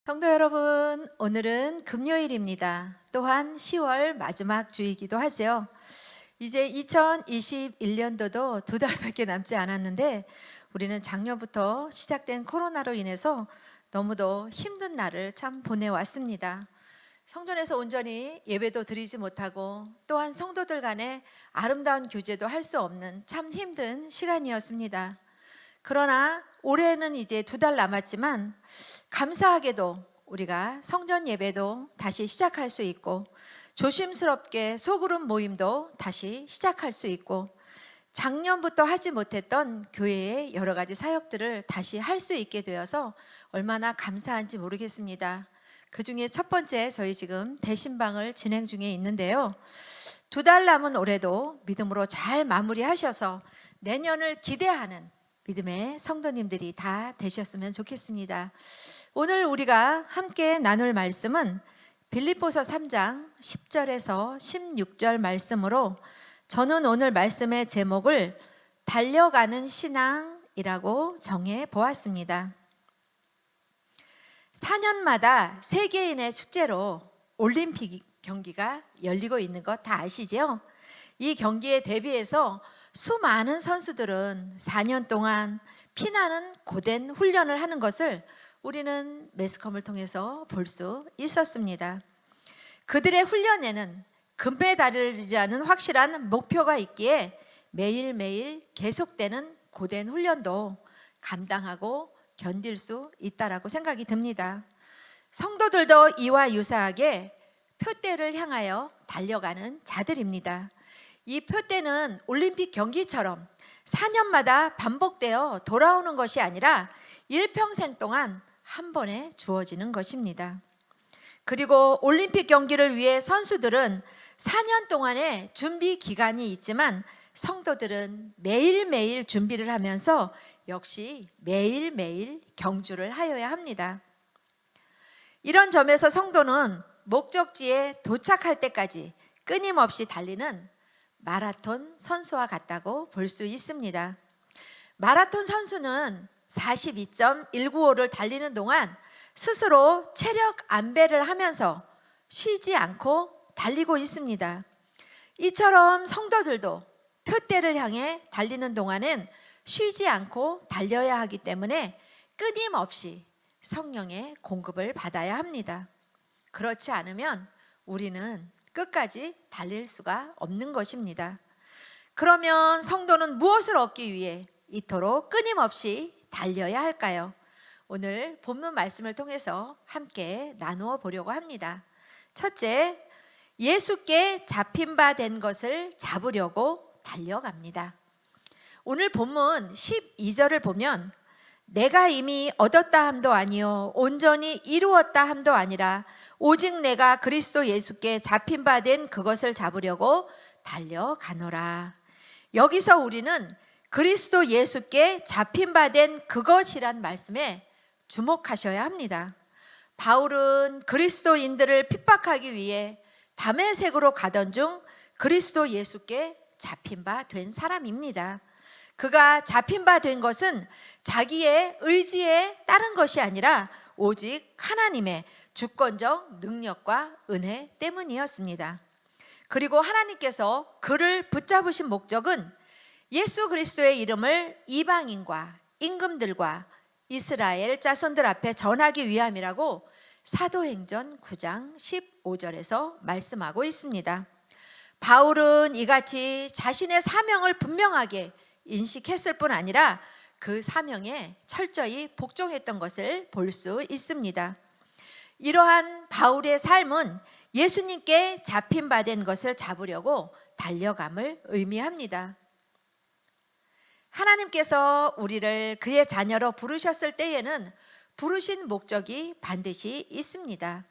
성도 여러분, 오늘은 금요일입니다. 또한 10월 마지막 주이기도 하죠. 이제 2021년도도 2달밖에 남지 않았는데 우리는 작년부터 시작된 코로나로 인해서 너무도 힘든 날을 참 보내왔습니다. 성전에서 온전히 예배도 드리지 못하고 또한 성도들 간에 아름다운 교제도 할 수 없는 참 힘든 시간이었습니다. 그러나 올해는 이제 2달 남았지만 감사하게도 우리가 성전 예배도 다시 시작할 수 있고 조심스럽게 소그룹 모임도 다시 시작할 수 있고 작년부터 하지 못했던 교회의 여러 가지 사역들을 다시 할 수 있게 되어서 얼마나 감사한지 모르겠습니다. 그 중에 첫 번째, 저희 지금 대신방을 진행 중에 있는데요. 2달 남은 올해도 믿음으로 잘 마무리하셔서 내년을 기대하는 믿음의 성도님들이 다 되셨으면 좋겠습니다. 오늘 우리가 함께 나눌 말씀은 빌립보서 3장 10절에서 16절 말씀으로, 저는 오늘 말씀의 제목을 달려가는 신앙이라고 정해 보았습니다. 4년마다 세계인의 축제로 올림픽 경기가 열리고 있는 것 다 아시죠? 이 경기에 대비해서 수많은 선수들은 4년 동안 피나는 고된 훈련을 하는 것을 우리는 매스컴을 통해서 볼 수 있었습니다. 그들의 훈련에는 금메달이라는 확실한 목표가 있기에 매일매일 계속되는 고된 훈련도 감당하고 견딜 수 있다라고 생각이 듭니다. 성도들도 이와 유사하게 표대를 향하여 달려가는 자들입니다. 이 표대는 올림픽 경기처럼 4년마다 반복되어 돌아오는 것이 아니라 일평생 동안 한 번에 주어지는 것입니다. 그리고 올림픽 경기를 위해 선수들은 4년 동안의 준비 기간이 있지만 성도들은 매일매일 준비를 하면서 역시 매일매일 경주를 하여야 합니다. 이런 점에서 성도는 목적지에 도착할 때까지 끊임없이 달리는 마라톤 선수와 같다고 볼 수 있습니다. 마라톤 선수는 42.195를 달리는 동안 스스로 체력 안배를 하면서 쉬지 않고 달리고 있습니다. 이처럼 성도들도 표대를 향해 달리는 동안은 쉬지 않고 달려야 하기 때문에 끊임없이 성령의 공급을 받아야 합니다. 그렇지 않으면 우리는 끝까지 달릴 수가 없는 것입니다. 그러면 성도는 무엇을 얻기 위해 이토록 끊임없이 달려야 할까요? 오늘 본문 말씀을 통해서 함께 나누어 보려고 합니다. 첫째, 예수께 잡힌 바 된 것을 잡으려고 달려갑니다. 오늘 본문 12절을 보면 내가 이미 얻었다 함도 아니요 온전히 이루었다 함도 아니라 오직 내가 그리스도 예수께 잡힌 바 된 그것을 잡으려고 달려가노라. 여기서 우리는 그리스도 예수께 잡힌 바 된 그것이란 말씀에 주목하셔야 합니다. 바울은 그리스도인들을 핍박하기 위해 다메섹으로 가던 중 그리스도 예수께 잡힌 바 된 사람입니다. 그가 잡힌 바 된 것은 자기의 의지에 따른 것이 아니라 오직 하나님의 주권적 능력과 은혜 때문이었습니다. 그리고 하나님께서 그를 붙잡으신 목적은 예수 그리스도의 이름을 이방인과 임금들과 이스라엘 자손들 앞에 전하기 위함이라고 사도행전 9장 15절에서 말씀하고 있습니다. 바울은 이같이 자신의 사명을 분명하게 인식했을 뿐 아니라 그 사명에 철저히 복종했던 것을 볼 수 있습니다. 이러한 바울의 삶은 예수님께 잡힌 바 된 것을 잡으려고 달려감을 의미합니다. 하나님께서 우리를 그의 자녀로 부르셨을 때에는 부르신 목적이 반드시 있습니다.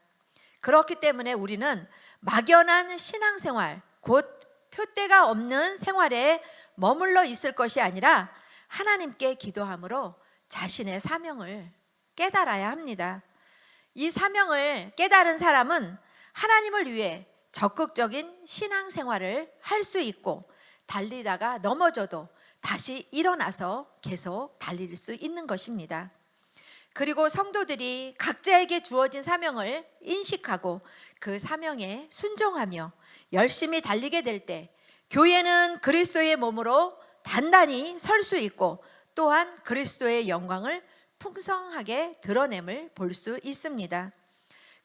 그렇기 때문에 우리는 막연한 신앙생활, 곧 표대가 없는 생활에 머물러 있을 것이 아니라 하나님께 기도함으로 자신의 사명을 깨달아야 합니다. 이 사명을 깨달은 사람은 하나님을 위해 적극적인 신앙생활을 할 수 있고 달리다가 넘어져도 다시 일어나서 계속 달릴 수 있는 것입니다. 그리고 성도들이 각자에게 주어진 사명을 인식하고 그 사명에 순종하며 열심히 달리게 될 때 교회는 그리스도의 몸으로 단단히 설 수 있고 또한 그리스도의 영광을 풍성하게 드러냄을 볼 수 있습니다.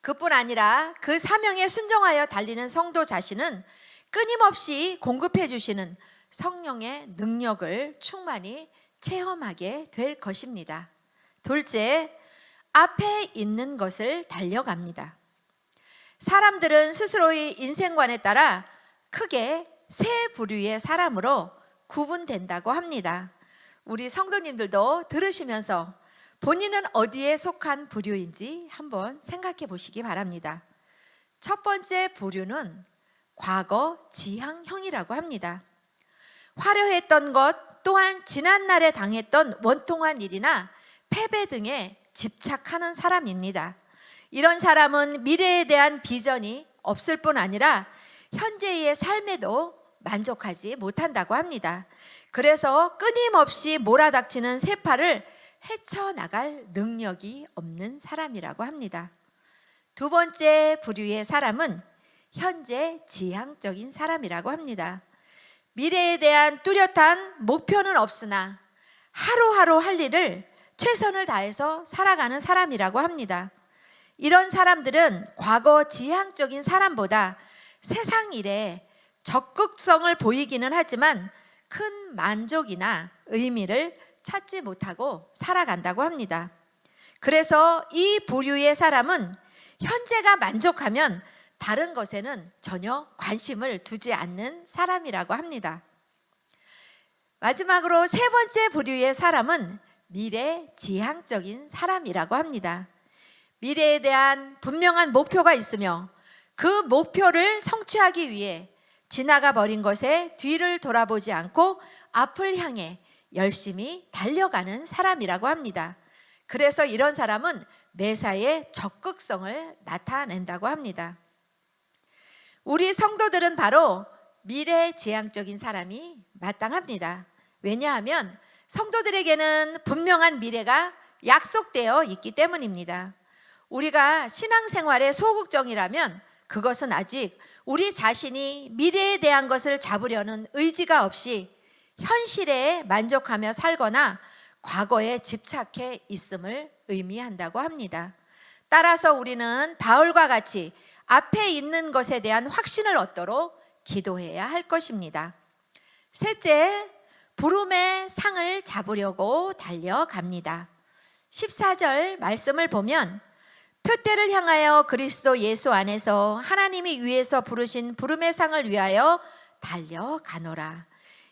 그뿐 아니라 그 사명에 순종하여 달리는 성도 자신은 끊임없이 공급해 주시는 성령의 능력을 충만히 체험하게 될 것입니다. 둘째, 앞에 있는 것을 달려갑니다. 사람들은 스스로의 인생관에 따라 크게 세 부류의 사람으로 구분된다고 합니다. 우리 성도님들도 들으시면서 본인은 어디에 속한 부류인지 한번 생각해 보시기 바랍니다. 첫 번째 부류는 과거 지향형이라고 합니다. 화려했던 것 또한 지난날에 당했던 원통한 일이나 패배 등에 집착하는 사람입니다. 이런 사람은 미래에 대한 비전이 없을 뿐 아니라 현재의 삶에도 만족하지 못한다고 합니다. 그래서 끊임없이 몰아닥치는 세파를 헤쳐나갈 능력이 없는 사람이라고 합니다. 두 번째 부류의 사람은 현재 지향적인 사람이라고 합니다. 미래에 대한 뚜렷한 목표는 없으나 하루하루 할 일을 최선을 다해서 살아가는 사람이라고 합니다. 이런 사람들은 과거 지향적인 사람보다 세상 일에 적극성을 보이기는 하지만 큰 만족이나 의미를 찾지 못하고 살아간다고 합니다. 그래서 이 부류의 사람은 현재가 만족하면 다른 것에는 전혀 관심을 두지 않는 사람이라고 합니다. 마지막으로 세 번째 부류의 사람은 미래지향적인 사람이라고 합니다. 미래에 대한 분명한 목표가 있으며 그 목표를 성취하기 위해 지나가 버린 것에 뒤를 돌아보지 않고 앞을 향해 열심히 달려가는 사람이라고 합니다. 그래서 이런 사람은 매사에 적극성을 나타낸다고 합니다. 우리 성도들은 바로 미래지향적인 사람이 마땅합니다. 왜냐하면 성도들에게는 분명한 미래가 약속되어 있기 때문입니다. 우리가 신앙생활의 소극적이라면 그것은 아직 우리 자신이 미래에 대한 것을 잡으려는 의지가 없이 현실에 만족하며 살거나 과거에 집착해 있음을 의미한다고 합니다. 따라서 우리는 바울과 같이 앞에 있는 것에 대한 확신을 얻도록 기도해야 할 것입니다. 셋째, 부름의 상을 잡으려고 달려갑니다. 14절 말씀을 보면 표대를 향하여 그리스도 예수 안에서 하나님이 위에서 부르신 부름의 상을 위하여 달려가노라.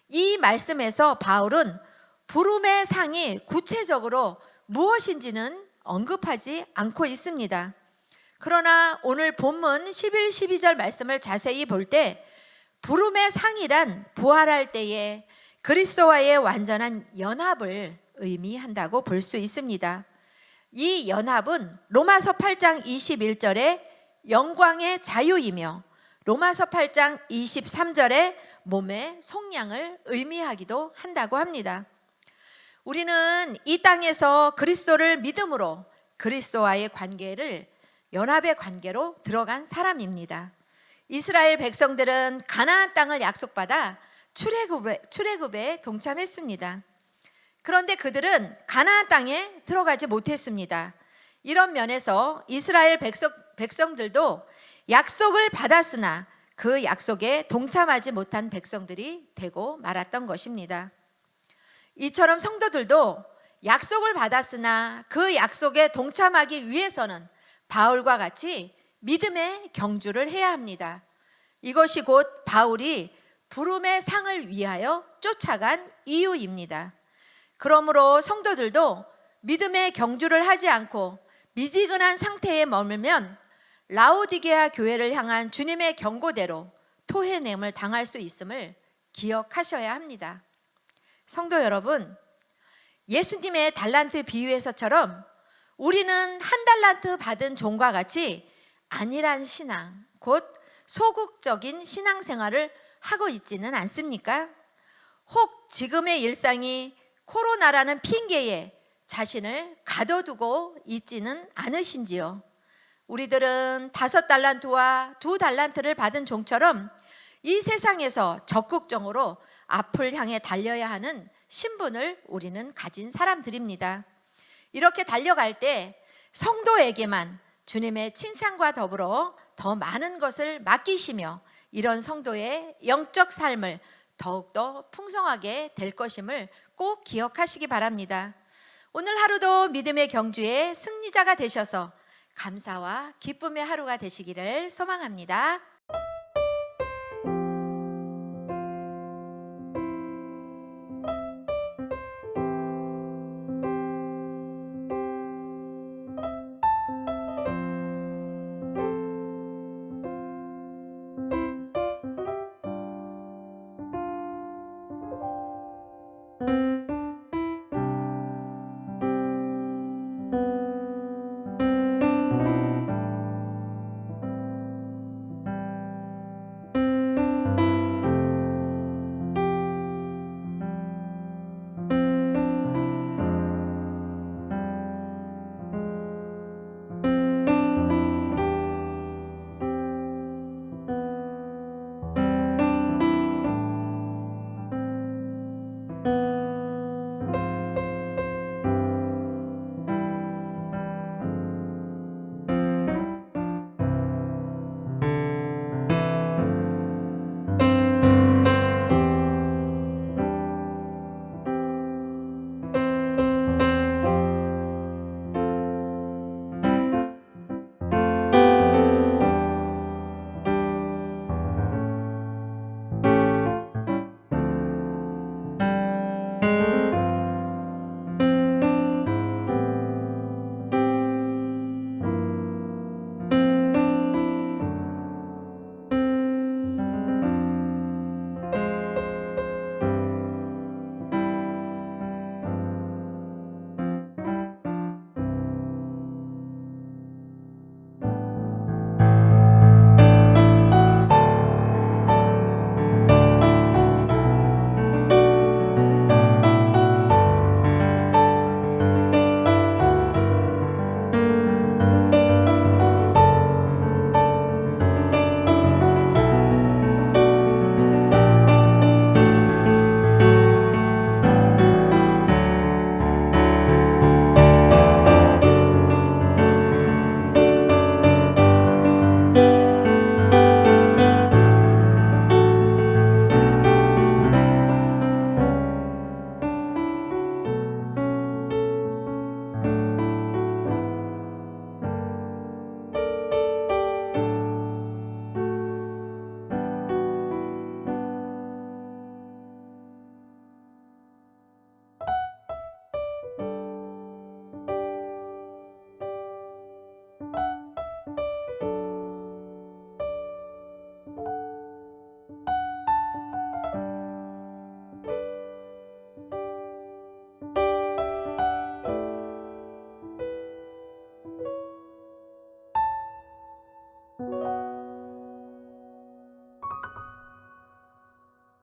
이 말씀에서 바울은 부름의 상이 구체적으로 무엇인지는 언급하지 않고 있습니다. 그러나 오늘 본문 11, 12절 말씀을 자세히 볼 때 부름의 상이란 부활할 때에 그리스도와의 완전한 연합을 의미한다고 볼 수 있습니다. 이 연합은 로마서 8장 21절에 영광의 자유이며 로마서 8장 23절에 몸의 속량을 의미하기도 한다고 합니다. 우리는 이 땅에서 그리스도를 믿음으로 그리스도와의 관계를 연합의 관계로 들어간 사람입니다. 이스라엘 백성들은 가나안 땅을 약속받아 출애굽에 동참했습니다. 그런데 그들은 가나안 땅에 들어가지 못했습니다. 이런 면에서 이스라엘 백성들도 약속을 받았으나 그 약속에 동참하지 못한 백성들이 되고 말았던 것입니다. 이처럼 성도들도 약속을 받았으나 그 약속에 동참하기 위해서는 바울과 같이 믿음의 경주를 해야 합니다. 이것이 곧 바울이 부름의 상을 위하여 쫓아간 이유입니다. 그러므로 성도들도 믿음의 경주를 하지 않고 미지근한 상태에 머물면 라오디게아 교회를 향한 주님의 경고대로 토해냄을 당할 수 있음을 기억하셔야 합니다. 성도 여러분, 예수님의 달란트 비유에서처럼 우리는 한 달란트 받은 종과 같이 안일한 신앙, 곧 소극적인 신앙생활을 하고 있지는 않습니까? 혹 지금의 일상이 코로나라는 핑계에 자신을 가둬두고 있지는 않으신지요? 우리들은 5달란트와 2달란트를 받은 종처럼 이 세상에서 적극적으로 앞을 향해 달려야 하는 신분을 우리는 가진 사람들입니다. 이렇게 달려갈 때 성도에게만 주님의 칭찬과 더불어 더 많은 것을 맡기시며 이런 성도의 영적 삶을 더욱더 풍성하게 될 것임을 꼭 기억하시기 바랍니다. 오늘 하루도 믿음의 경주의 승리자가 되셔서 감사와 기쁨의 하루가 되시기를 소망합니다.